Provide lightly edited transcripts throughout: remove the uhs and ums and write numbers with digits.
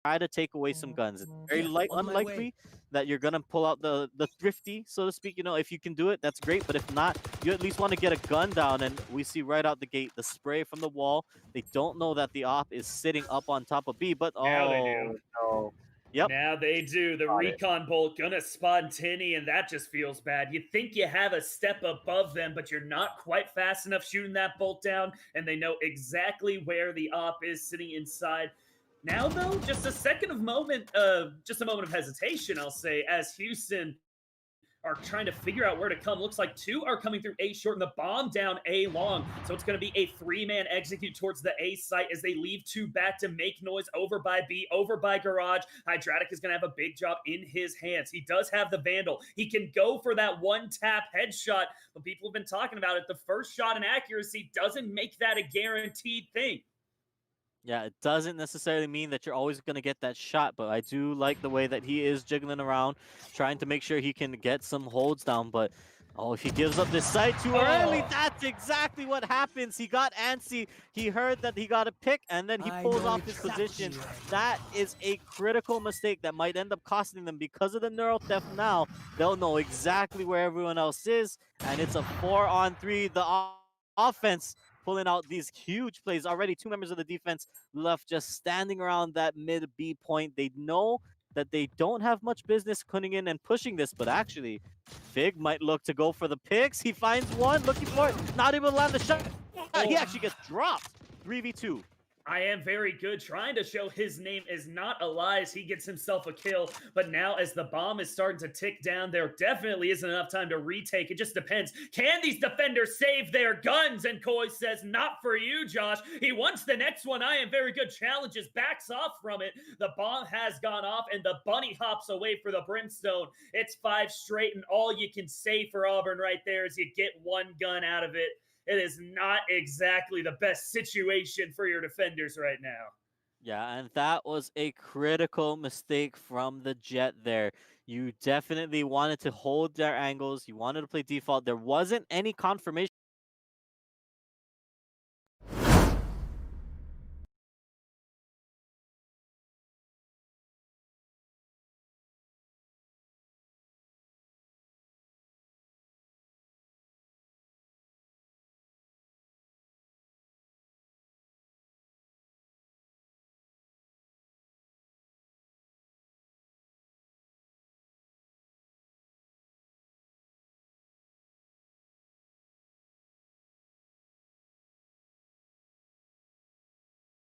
try to take away some guns. It's very On my way. unlikely that you're gonna pull out the thrifty, so to speak. You know, if you can do it, that's great. But if not, you at least want to get a gun down. And we see right out the gate the spray from the wall. They don't know that the op is sitting up on top of B, but Now they oh do. no. Yep. Now they do. The recon bolt gonna spot Tinny, and that just feels bad. You think you have a step above them, but you're not quite fast enough shooting that bolt down, and they know exactly where the op is sitting inside. Now, though, just a moment of hesitation, I'll say, as Houston are trying to figure out where to come. Looks like two are coming through A short and the bomb down A long. So it's going to be a three-man execute towards the A site as they leave two back to make noise over by B, over by Garage. Hydratic is going to have a big job in his hands. He does have the Vandal. He can go for that one-tap headshot, but people have been talking about it. The first shot in accuracy doesn't make that a guaranteed thing. Yeah, it doesn't necessarily mean that you're always going to get that shot, but I do like the way that he is jiggling around, trying to make sure he can get some holds down. But, oh, if he gives up this sight too early, that's exactly what happens. He got antsy. He heard that he got a pick, and then he pulls off his position. That is a critical mistake that might end up costing them because of the neural theft now. They'll know exactly where everyone else is, and it's a 4-on-3. The offense pulling out these huge plays. Already 2 members of the defense left just standing around that mid B point. They know that they don't have much business coming in and pushing this, but actually, Fig might look to go for the picks. He finds one, looking for it, not able to land the shot. He actually gets dropped. 3v2. I am very good, trying to show his name is not a lie as he gets himself a kill. But now as the bomb is starting to tick down, there definitely isn't enough time to retake. It just depends. Can these defenders save their guns? And Koi says, not for you, Josh. He wants the next one. I am very good. Challenges, backs off from it. The bomb has gone off and the bunny hops away for the Brimstone. It's 5 straight, and all you can say for Auburn right there is you get one gun out of it. It is not exactly the best situation for your defenders right now. Yeah, and that was a critical mistake from the Jet there. You definitely wanted to hold their angles. You wanted to play default. There wasn't any confirmation.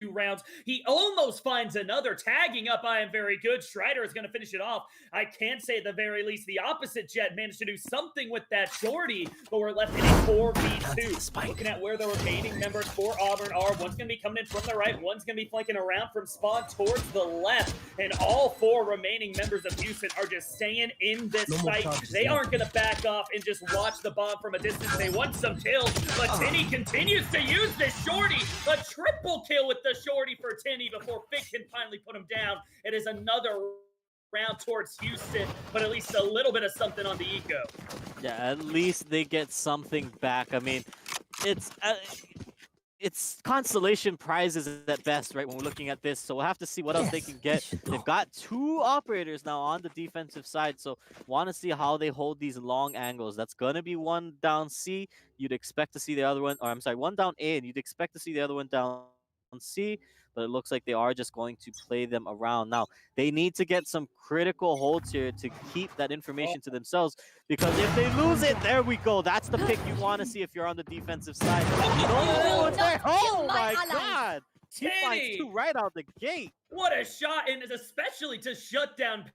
Rounds. He almost finds another, tagging up. I am very good. Strider is going to finish it off. I can't say at the very least the opposite Jet managed to do something with that shorty, but we're left in a 4v2. Looking at where the remaining members for Auburn are. One's going to be coming in from the right. One's going to be flanking around from spawn towards the left. And all 4 remaining members of Houston are just staying in this fight. They aren't going to back off and just watch the bomb from a distance. They want some kills, but Tinny continues to use this shorty. A triple kill with the shorty for Tinny before Fig can finally put him down. It is another round towards Houston, but at least a little bit of something on the eco. Yeah, at least they get something back. I mean, it's consolation prizes at best, right, when we're looking at this. So we'll have to see what else they can get. They've got 2 operators now on the defensive side, so want to see how they hold these long angles. That's going to be one down C. You'd expect to see the other one, or I'm sorry, one down A, and you'd expect to see the other one down C, but it looks like they are just going to play them around. Now, they need to get some critical holds here to keep that information to themselves, because if they lose it, there we go. That's the pick you want to see if you're on the defensive side. Oh, oh my God! He finds 2 right out the gate. What a shot, and especially to shut down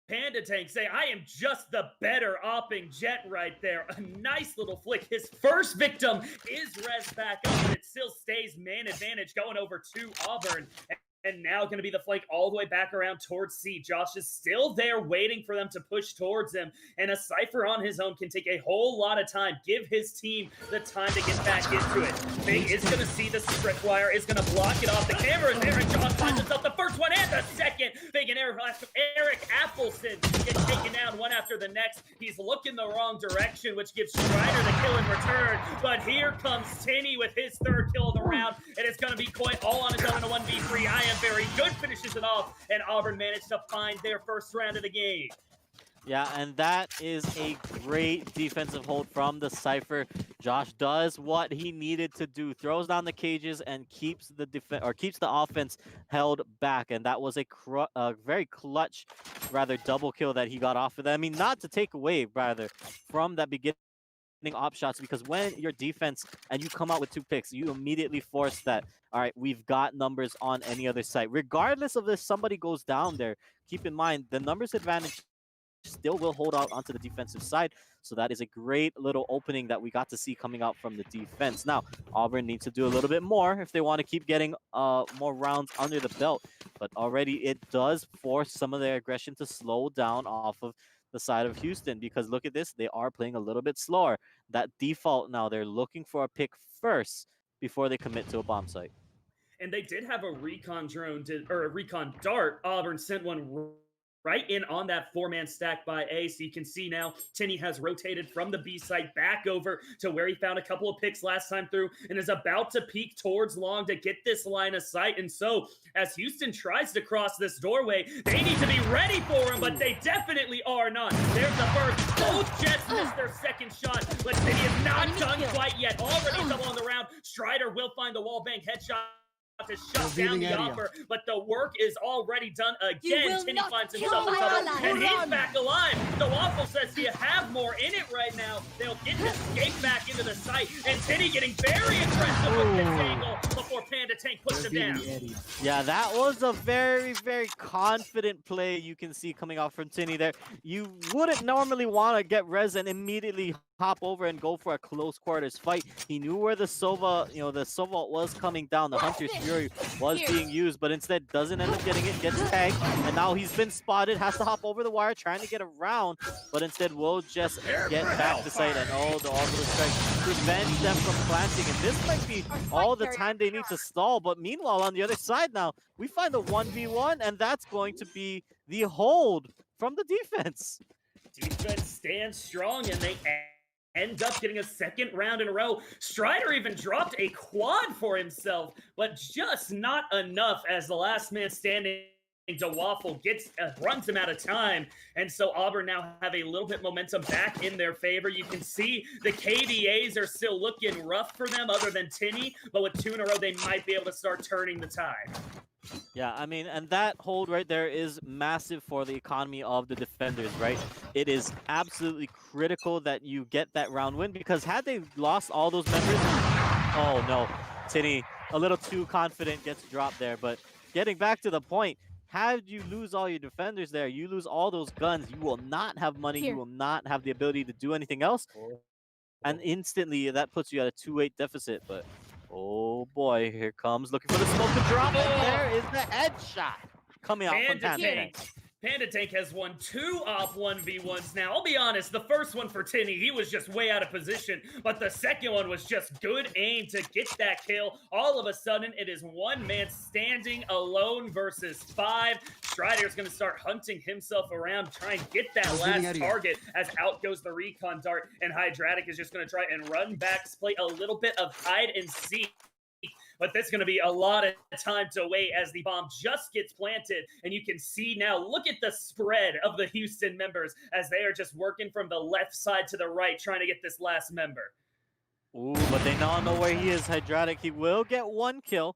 Panda Tank. Say, I am just the better opping Jet right there. A nice little flick. His first victim is res back up, but it still stays man advantage going over to Auburn. And now going to be the flank all the way back around towards C. Josh is still there waiting for them to push towards him. And a Cypher on his own can take a whole lot of time. Give his team the time to get back into it. Fig is going to see the strip wire, is going to block it off. The camera is there, and Josh finds himself the first one and the second. Fig and Eric Appleson get taken down one after the next. He's looking the wrong direction, which gives Strider the kill in return. But here comes Tinny with his 3rd kill of the round. It is going to be Coy all on his own in a 1v3. I and very good finishes it off, and Auburn managed to find their first round of the game. Yeah, and that is a great defensive hold from the Cypher. Josh does what he needed to do, throws down the cages and keeps the keeps the offense held back. And that was a very clutch, rather double kill that he got off of that. I mean, not to take away rather from that beginning op shots, because when your defense and you come out with 2 picks, you immediately force that. All right, we've got numbers on any other site, regardless of if somebody goes down there. Keep in mind the numbers advantage still will hold out onto the defensive side. So that is a great little opening that we got to see coming out from the defense. Now, Auburn needs to do a little bit more if they want to keep getting more rounds under the belt. But already it does force some of their aggression to slow down off of the side of Houston, because look at this, they are playing a little bit slower. That default now, they're looking for a pick first before they commit to a bomb site. And they did have a recon drone, or a recon dart. Auburn sent one right in on that 4-man stack by A. So you can see now Tinney has rotated from the B site back over to where he found a couple of picks last time through and is about to peek towards long to get this line of sight. And so as Houston tries to cross this doorway, they need to be ready for him, but they definitely are not. There's the first. Both Jets missed their second shot, but Tinney is not done quite yet. Already double on the round. Strider will find the wall bang headshot to shut down the offer, but the work is already done again. Tinney finds himself in trouble, and he's back alive. The Waffle says, do you have more in it right now? They'll get his escape back into the site, and Tinney getting very aggressive with this angle before Panda Tank puts him down. Yeah, that was a very, very confident play you can see coming out from Tinney there. You wouldn't normally want to get res and immediately hop over and go for a close quarters fight. He knew where the Sova, the Sova was coming down. The Hunter's Fury was being used, but instead doesn't end up getting it, gets tagged, and now he's been spotted, has to hop over the wire, trying to get around, but instead will just get back to site, and the orbital strike prevents them from planting, and this might be all the time they need to stall. But meanwhile, on the other side now, we find a 1v1, and that's going to be the hold from the defense. Defense stands strong, and they end up getting a second round in a row. Strider even dropped a quad for himself, but just not enough, as the last man standing to Waffle runs him out of time. And so Auburn now have a little bit momentum back in their favor. You can see the KDAs are still looking rough for them other than Tinney, but with 2 in a row, they might be able to start turning the tide. Yeah, I mean, and that hold right there is massive for the economy of the defenders, right? It is absolutely critical that you get that round win, because had they lost all those members, oh no, Tinney a little too confident, gets dropped there. But getting back to the point, had you lose all your defenders there, you lose all those guns, you will not have money, you will not have the ability to do anything else, and instantly that puts you at a 2-8 deficit. But oh boy, here comes, looking for the smoke to drop, and there is the headshot coming out from Panda Tank. Panda Tank has won 2 op 1v1s now. I'll be honest, the first one for Tinney, he was just way out of position, but the second one was just good aim to get that kill. All of a sudden, it is 1 man standing alone versus 5. Strider's going to start hunting himself around, try and get that last target, as out goes the recon dart, and Hydratic is just going to try and run back, play a little bit of hide and seek. But there's going to be a lot of time to wait as the bomb just gets planted. And you can see now, look at the spread of the Houston members as they are just working from the left side to the right, trying to get this last member. Ooh, but they now know where he is, Hydratic. He will get 1 kill,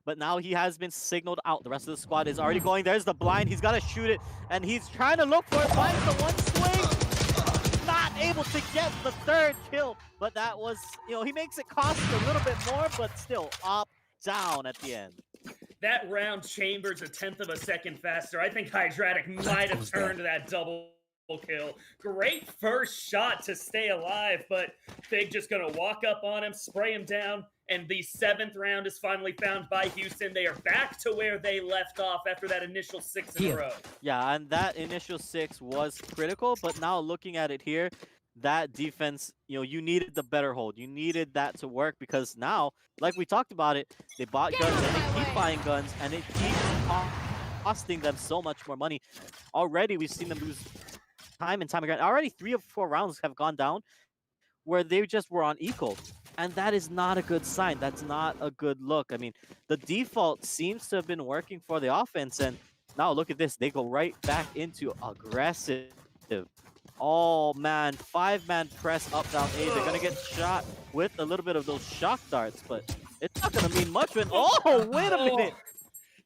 but now he has been signaled out. The rest of the squad is already going. There's the blind. He's got to shoot it, and he's trying to look for it. Finds the 1 swing. Not able to get the 3rd kill, but that was, he makes it cost a little bit more, but still up, down at the end. That round chambers a 1/10 of a second faster. I think Hydratic might have turned that double kill. Great first shot to stay alive, but Fig just gonna walk up on him, spray him down, and the 7th round is finally found by Houston. They are back to where they left off after that initial 6 in a row. Yeah, and that initial 6 was critical, but now looking at it here, that defense, you needed the better hold. You needed that to work, because now, like we talked about it, they bought guns and they keep buying guns, and it keeps costing them so much more money. Already, we've seen them lose time and time again. Already 3 of 4 rounds have gone down where they just were on equal. And that is not a good sign. That's not a good look. I mean, the default seems to have been working for the offense, and now look at this. They go right back into aggressive. Oh man, 5-man press up down A. They're gonna get shot with a little bit of those shock darts, but it's not gonna mean much when. Oh, wait a minute!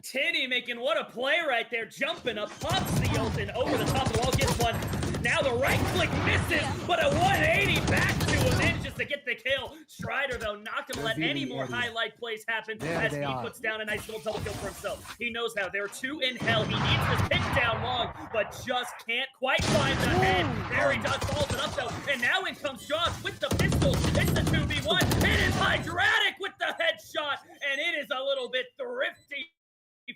Tinny making what a play right there, jumping up, pops the ult and over the top of the wall, gets one. Now the right click misses, but a 180 back to him, manages to get the kill. Strider, though, not going to let any more highlight plays happen as he puts down a nice little double kill for himself. He knows how. There are two in hell. He needs this pick down long, but just can't quite find the head. There he does, follows it up, though. And now in comes Josh with the pistol. It's the 2v1. It is Hydratic with the headshot, and it is a little bit thrifty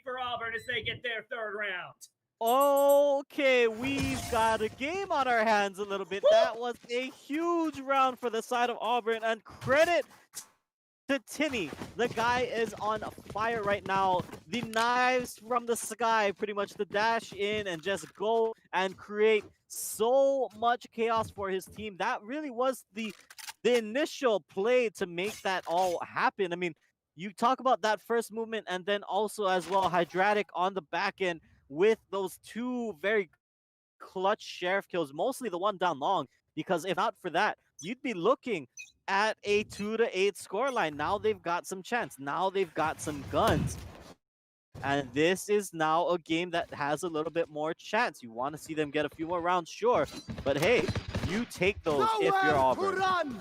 for Auburn as they get their third round. Okay, we've got a game on our hands a little bit. That was a huge round for the side of Auburn, and credit to Tinny. The guy is on fire right now. The knives from the sky, pretty much to dash in and just go and create so much chaos for his team. That really was the initial play to make that all happen. I mean, you talk about that first movement, and then also as well, Hydratic on the back end with those two very clutch sheriff kills, mostly the one down long, because if not for that, you'd be looking at a 2-8 scoreline. Now they've got some chance. Now they've got some guns. And this is now a game that has a little bit more chance. You want to see them get a few more rounds, sure. But hey, you take those if you're Auburn.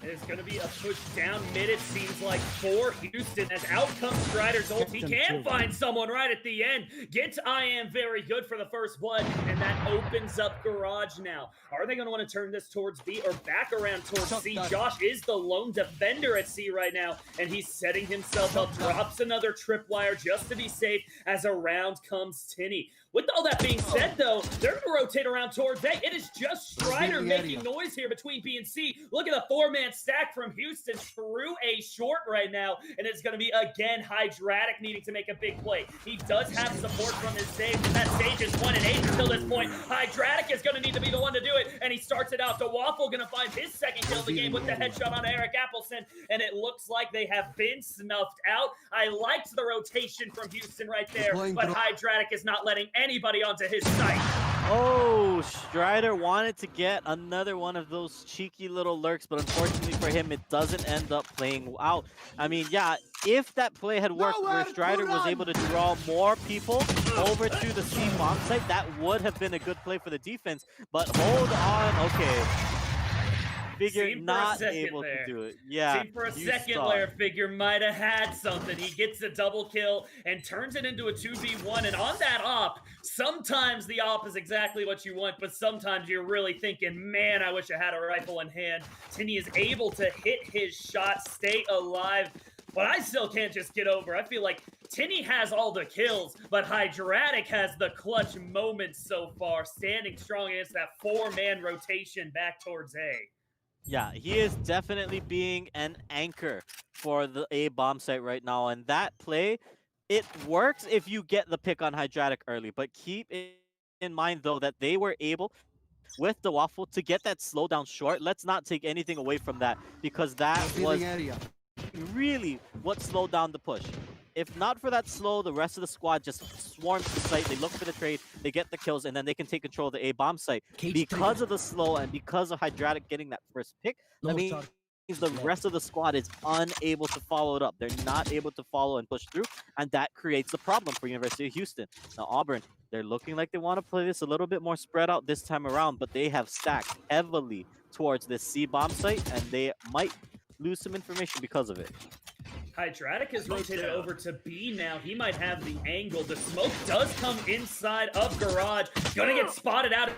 There's going to be a push down mid, it seems like, for Houston. As out comes Strider's ult. He can find someone right at the end. Gets I am very good for the first blood, and that opens up Garage now. Are they going to want to turn this towards B or back around towards C? Josh is the lone defender at C right now, and he's setting himself up. Drops another tripwire just to be safe as around comes Tinny. With all that being said, though, they're going to rotate around towards A. It is just Strider making noise here between B and C. Look at the 4-man stack from Houston through A short right now, and it's going to be, again, Hydratic needing to make a big play. He does have support from his stage, and that stage is 1 and 8 until this point. Hydratic is going to need to be the one to do it, and he starts it out. The Waffle going to find his second kill of the game with the headshot on Eric Appleson, and it looks like they have been snuffed out. I liked the rotation from Houston right there, but Hydratic is not letting anybody onto his site. Oh, Strider wanted to get another one of those cheeky little lurks, but unfortunately for him, it doesn't end up playing out. I mean, yeah, if that play had worked where Strider was able to draw more people over to the C bomb site, that would have been a good play for the defense. But hold on, okay. Figure not able to do it. Yeah. For a second there, Figure might have had something. He gets a double kill and turns it into a 2v1. And on that op, sometimes the op is exactly what you want, but sometimes you're really thinking, man, I wish I had a rifle in hand. Tinny is able to hit his shot, stay alive. But I still can't just get over. I feel like Tinny has all the kills, but Hydratic has the clutch moments so far, standing strong against that 4-man rotation back towards A. Yeah, he is definitely being an anchor for the A bomb site right now. And that play, it works if you get the pick on Hydratic early. But keep in mind, though, that they were able, with the Waffle, to get that slowdown short. Let's not take anything away from that, because that was really what slowed down the push. If not for that slow, the rest of the squad just swarms the site. They look for the trade, they get the kills, and then they can take control of the A bomb site. Because of the slow and because of Hydratic getting that first pick, that means the rest of the squad is unable to follow it up. They're not able to follow and push through, and that creates a problem for University of Houston. Now, Auburn, they're looking like they want to play this a little bit more spread out this time around, but they have stacked heavily towards this C bomb site, and they might lose some information because of it. Hydratic is rotated over to B now. He might have the angle. The smoke does come inside of Garage. Gonna get spotted out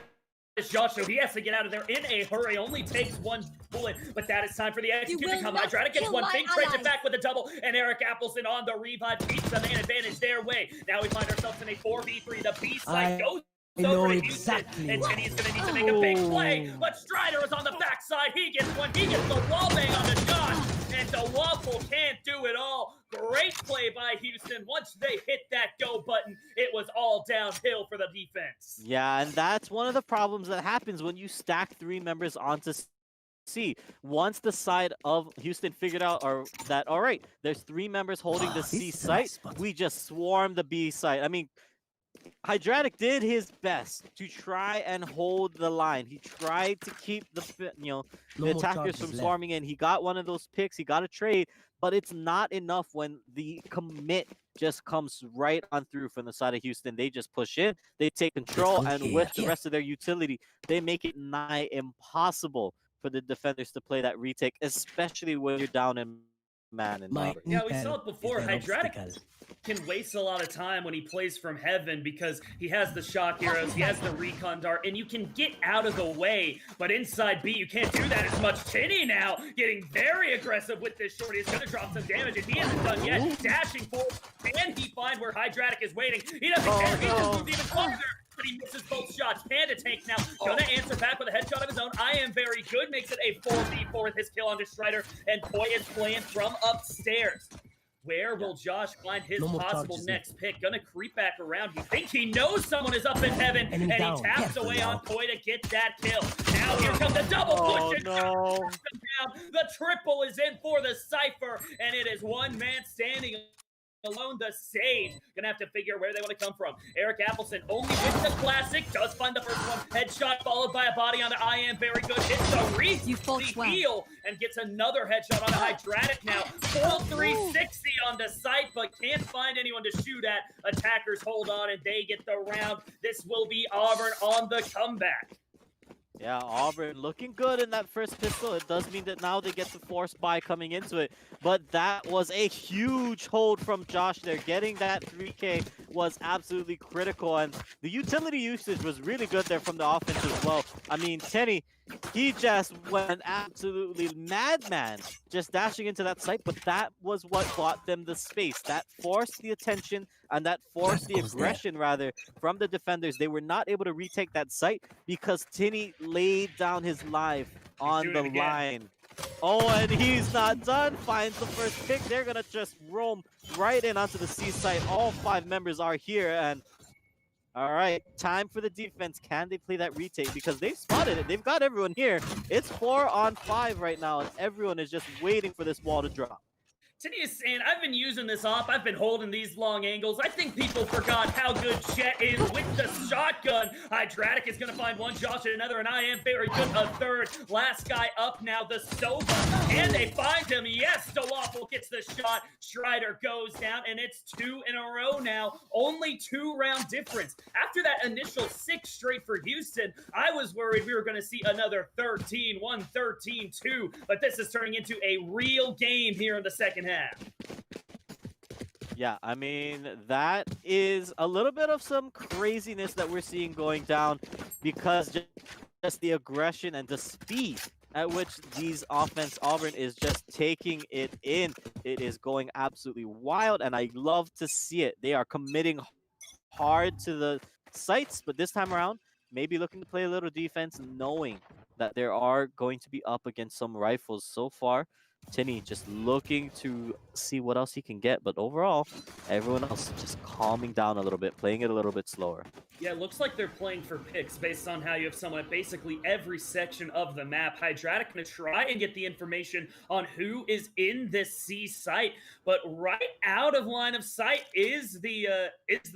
as Josh, so he has to get out of there in a hurry. Only takes one bullet, but that is time for the execute to come. Hydratic gets one thing, trades it back with a double, and Eric Appleson on the revive keeps the man advantage their way. Now we find ourselves in a 4v3. The B side goes over to Houston, and Tinny is going to need to make a big play, but Strider is on the backside. He gets one. He gets the wall bang on the Josh, and the Waffle can't do it all. Great play by Houston. Once they hit that go button, it was all downhill for the defense. Yeah, and that's one of the problems that happens when you stack 3 members onto see, once the side of Houston figured out that, all right, there's 3 members holding the C site, we just swarm the B site. I mean, Hydratic did his best to try and hold the line. He tried to keep the attackers from swarming in. He got one of those picks. He got a trade, but it's not enough when the commit just comes right on through from the side of Houston. They just push in, they take control, and with the rest of their utility, they make it nigh impossible for the defenders to play that retake, especially when you're down in man and yeah, we saw it before. Hydratic can waste a lot of time when he plays from heaven because he has the shock arrows, he has the recon dart, and you can get out of the way. But inside B, you can't do that as much. Tinny now getting very aggressive with this shorty. He's gonna drop some damage, and he hasn't done yet. Dashing forward, can he find where Hydratic is waiting? He doesn't care. He just moved even farther. But he misses both shots. Panda Tank now gonna answer back with a headshot of his own. I am very good. Makes it a 4v4 with his kill on the Strider. And Boy is playing from upstairs. Where will Josh find his possible next pick? Gonna creep back around. He thinks he knows someone is up in heaven, and he taps away on Toy to get that kill. Now here comes the double push. No. The triple is in for the Cypher, and it is one man standing alone. The Sage gonna have to figure where they want to come from. Eric Appleson only with the classic, does find the first one. Headshot followed by a body onto I Am. Very good. Hits the heal and gets another headshot on a Hydratic now. Full 360 on the site, but can't find anyone to shoot at. Attackers hold on and they get the round. This will be Auburn on the comeback. Yeah, Auburn looking good in that first pistol. It does mean that now they get the force buy coming into it. But that was a huge hold from Josh there. Getting that 3K was absolutely critical. And the utility usage was really good there from the offense as well. I mean, Tenny, he just went absolutely madman just dashing into that site. But that was what bought them the space. That forced the attention and that forced the aggression, rather, from the defenders. They were not able to retake that site because Tinny laid down his life on the line. Oh, and he's not done. Finds the first pick. They're going to just roam right in onto the C site. All 5 members are here. And all right, time for the defense. Can they play that retake? Because they've spotted it. They've got everyone here. It's 4 on 5 right now, and everyone is just waiting for this wall to drop. Tinny is saying, I've been using this op. I've been holding these long angles. I think people forgot how good Jet is with the shotgun. Hydratic is going to find one, Josh and another, and I Am very good. A third. Last guy up now, the Sova. And they find him. Yes, Delawful gets the shot. Strider goes down, and it's 2 in a row now. Only 2-round difference. After that initial 6 straight for Houston, I was worried we were going to see another 13-1, 13-2. But this is turning into a real game here in the second half. Yeah, I mean, that is a little bit of some craziness that we're seeing going down because just the aggression and the speed at which Auburn is just taking it in. It is going absolutely wild, and I love to see it. They are committing hard to the sites, but this time around, maybe looking to play a little defense, knowing that there are going to be up against some rifles. So far, Tinny just looking to see what else he can get, but overall, everyone else just calming down a little bit, playing it a little bit slower. Yeah, it looks like they're playing for picks based on how you have someone at basically every section of the map. Hydratic gonna try and get the information on who is in this C site, but right out of line of sight is the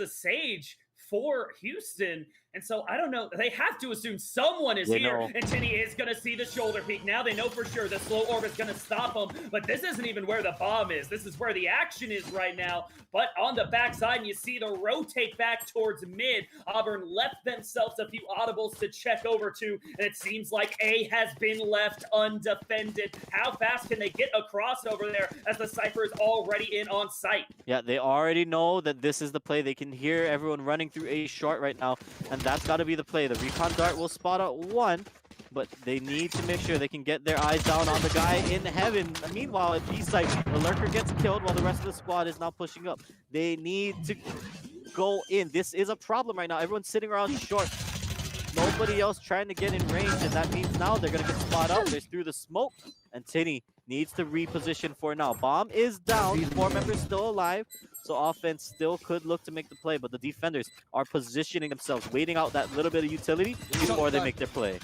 Sage for Houston. And so, I don't know, they have to assume someone is here, and Tinny is going to see the shoulder peek. Now they know for sure the slow orbit is going to stop him, but this isn't even where the bomb is. This is where the action is right now. But on the backside, you see the rotate back towards mid. Auburn left themselves a few audibles to check over to, and it seems like A has been left undefended. How fast can they get across over there as the Cypher is already in on site? Yeah, they already know that this is the play. They can hear everyone running through A short right now, and that's got to be the play. The recon dart will spot out one, but they need to make sure they can get their eyes down on the guy in heaven. Meanwhile, at B site, the lurker gets killed while the rest of the squad is now pushing up. They need to go in. This is a problem right now. Everyone's sitting around short. Nobody else trying to get in range, and that means now they're going to get spot out. They're through the smoke, and Tinny needs to reposition for now. Bomb is down. 4 members still alive. So offense still could look to make the play, but the defenders are positioning themselves, waiting out that little bit of utility before they make their play.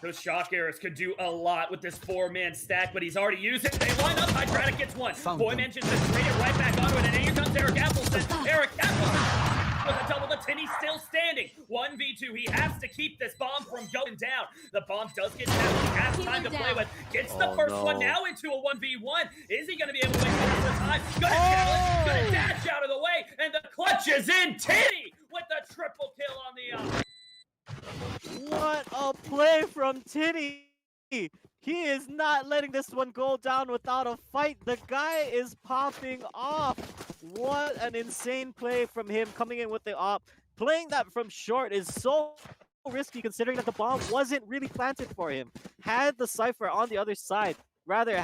Those shock arrows could do a lot with this 4-man stack, but he's already used it. They line up. Hydratic gets one. Boyman just straight it right back onto it, and here comes Eric Appleton. Eric Appleton with a double. The Tinny's still standing. 1v2. He has to keep this bomb from going down. The bomb does get down. He has time to play with. Gets the first one now into a 1v1. Is he going to be able to wait for the time? Gonna challenge. Gonna dash out of the way, and the clutch is in. Tinny with the triple kill on the What a play from Tinny! He is not letting this one go down without a fight. The guy is popping off. What an insane play from him, coming in with the op. Playing that from short is so risky considering that the bomb wasn't really planted for him. Had the Cypher on the other side, rather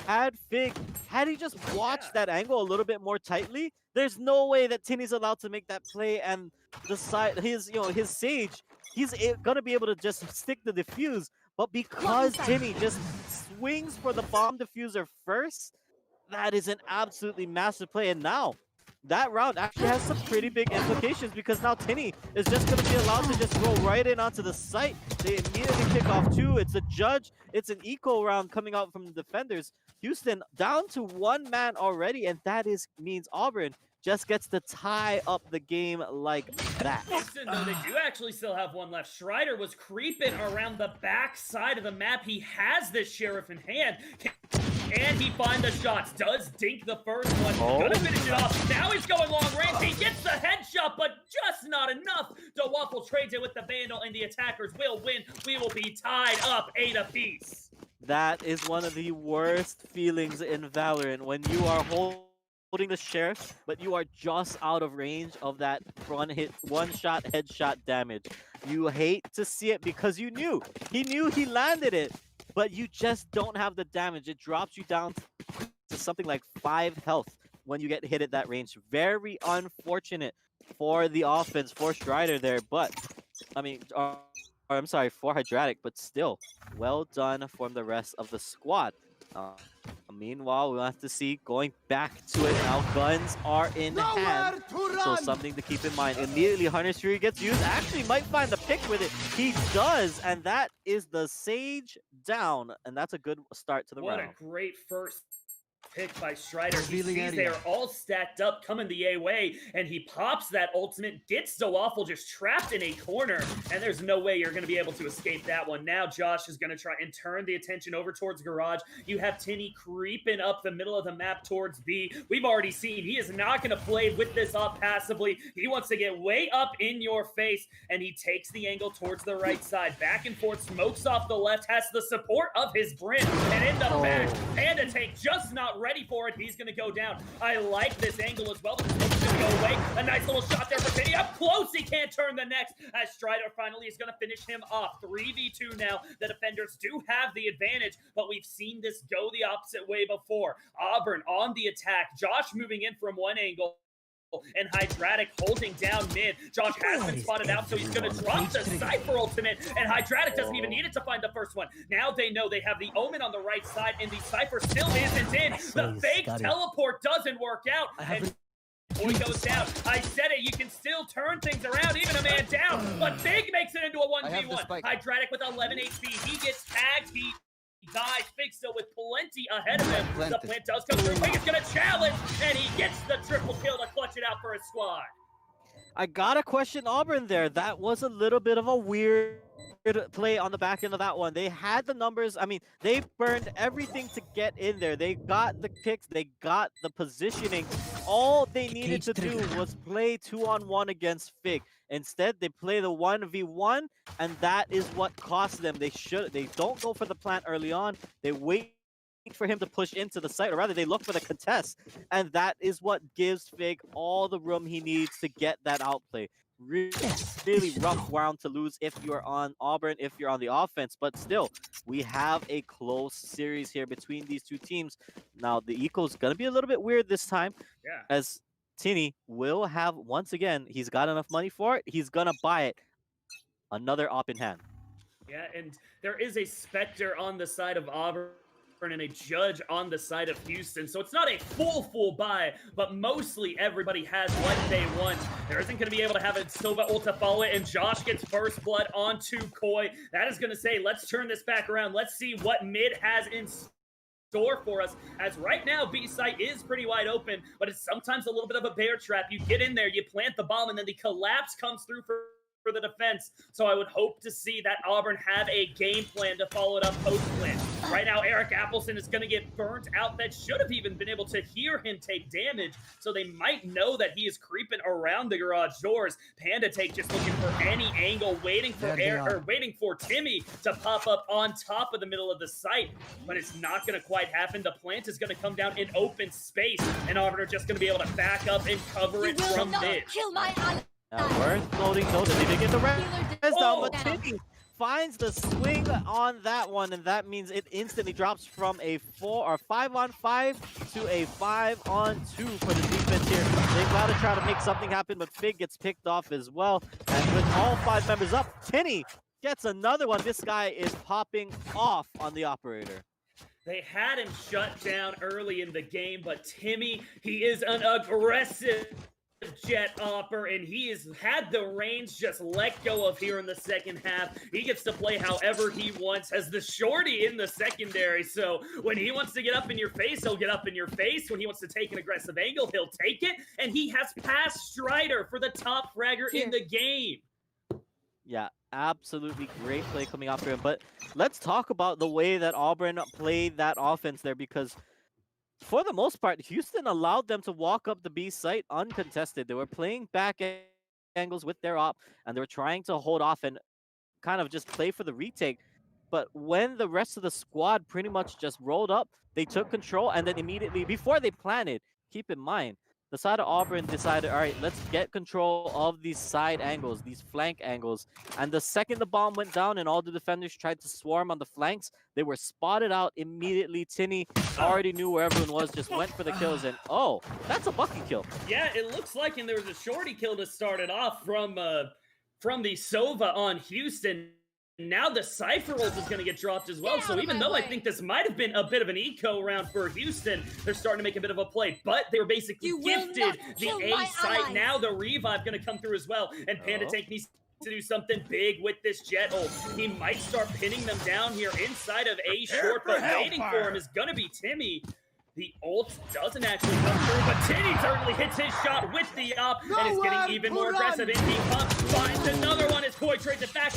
had Fig, had he just watched that angle a little bit more tightly, there's no way that Tinny's allowed to make that play, and the side, his Sage, he's gonna be able to just stick the defuse. But because Tinny just swings for the bomb diffuser first, that is an absolutely massive play. And now that round actually has some pretty big implications, because now Tinny is just going to be allowed to just go right in onto the site. They immediately kick off two. It's a judge. It's an eco round coming out from the defenders. Houston down to 1 man already, and that means Auburn just gets to tie up the game like that. Houston, though, they do actually still have one left. Strider was creeping around the back side of the map. He has this Sheriff in hand. And he finds the shots. Does dink the first one. Gonna finish it off. Now he's going long range. He gets the headshot, but just not enough. DeWaffle trades it with the Vandal, and the attackers will win. We will be tied up 8 apiece. That is one of the worst feelings in Valorant, when you are holding the Sheriff, but you are just out of range of that one-shot headshot damage. You hate to see it, because he knew he landed it, but you just don't have the damage. It drops you down to something like 5 health when you get hit at that range. Very unfortunate for the offense, for Strider there, but I mean, I'm sorry, for Hydratic, but still, well done from the rest of the squad. Meanwhile, we'll have to see, going back to it now, guns are in hand, so something to keep in mind. Immediately, Hunter's Fury gets used, actually might find the pick with it. He does, and that is the Sage down, and that's a good start to the round. What a great first pick by Strider. He sees they are all stacked up coming the A way, and he pops that ultimate, gets DeWaffle just trapped in a corner, and there's no way you're going to be able to escape that one. Now Josh is going to try and turn the attention over towards Garage. You have Tinny creeping up the middle of the map towards B. We've already seen he is not going to play with this up passively. He wants to get way up in your face, and he takes the angle towards the right side. Back and forth, smokes off the left, has the support of his Brim, and in the back, Panda Tank just not ready for it. He's going to go down. I like this angle as well, but the smoke's going to go away. A nice little shot there for Tinny. Up close, he can't turn the next, as Strider finally is going to finish him off. 3v2 now. The defenders do have the advantage, but we've seen this go the opposite way before. Auburn on the attack. Josh moving in from one angle, and Hydratic holding down mid. Josh has been spotted out, so he's going to drop the Cypher ultimate, and Hydratic doesn't even need it to find the first one. Now they know they have the Omen on the right side, and the Cypher still isn't in. The fake teleport doesn't work out, and boy goes down. I said it, you can still turn things around, even a man down, but Big makes it into a 1v1. Hydratic with 11 HP. He gets tagged. He dies. Big still with plenty ahead of him. The plant does come through. Big is going to challenge, and he gets the triple kill to clutch it out for his squad. I gotta question Auburn there. That was a little bit of a weird play on the back end of that one. They had the numbers. I mean, they burned everything to get in there. They got the kicks. They got the positioning. All they needed to do was play 2-on-1 against Fig. Instead, they play the 1v1, and that is what cost them. They don't go for the plant early on. They wait for him to push into the site, or rather they look for the contest, and that is what gives Fig all the room he needs to get that outplay. Really rough round to lose if you're on Auburn, if you're on the offense, but still, we have a close series here between these two teams. Now, the eco's gonna be a little bit weird this time, as Tinny will have, once again, he's got enough money for it, he's gonna buy it. Another op in hand. Yeah, and there is a Spectre on the side of Auburn and a judge on the side of Houston. So it's not a full buy, but mostly everybody has what they want. There isn't going to be able to have a Sova ult to follow it, and Josh gets first blood onto Koi. That is going to say, let's turn this back around. Let's see what mid has in store for us, as right now B site is pretty wide open, but it's sometimes a little bit of a bear trap. You get in there, you plant the bomb, and then the collapse comes through for the defense. So I would hope to see that Auburn have a game plan to follow it up post-plant. Right now, Eric Appleson is going to get burnt out. That should have even been able to hear him take damage, so they might know that he is creeping around the garage doors. Panda Take just looking for any angle, waiting for Timmy to pop up on top of the middle of the site, but it's not going to quite happen. The plant is going to come down in open space, and Auburn are just going to be able to back up and cover it from mid. Kill my ally. Worth noting though that they did get the res down, but Timmy finds the swing on that one, and that means it instantly drops from a 5-on-5 to a 5-on-2 for the defense here. They've got to try to make something happen, but Fig gets picked off as well. And with all 5 members up, Tinny gets another one. This guy is popping off on the operator. They had him shut down early in the game, but Timmy, he is an aggressive jet opper, and he has had the reins just let go of here in the second half. He gets to play however he wants as the shorty in the secondary. So when he wants to get up in your face, he'll get up in your face. When he wants to take an aggressive angle, he'll take it. And he has passed Strider for the top fragger in the game. Yeah, absolutely great play coming after him. But let's talk about the way that Auburn played that offense there, because for the most part, Houston allowed them to walk up the B site uncontested. They were playing back angles with their op, and they were trying to hold off and kind of just play for the retake. But when the rest of the squad pretty much just rolled up, they took control, and then immediately, before they planted, keep in mind, the side of Auburn decided, all right, let's get control of these side angles, these flank angles. And the second the bomb went down and all the defenders tried to swarm on the flanks, they were spotted out immediately. Tinny already knew where everyone was, just went for the kills, and oh, that's a bucket kill. Yeah, it looks like, and there was a shorty kill to start it off from the Sova on Houston. Now the Cypher ult is going to get dropped as well. So even though I think this might have been a bit of an eco round for Houston, they're starting to make a bit of a play. But they were basically gifted the A site. Now the revive going to come through as well. And Panda Take needs to do something big with this jet ult. He might start pinning them down here inside of A short, but waiting for him is going to be Timmy. The ult doesn't actually come through, but Tinny certainly hits his shot with the op and is getting even more aggressive. And he finds another one as Koi trades it back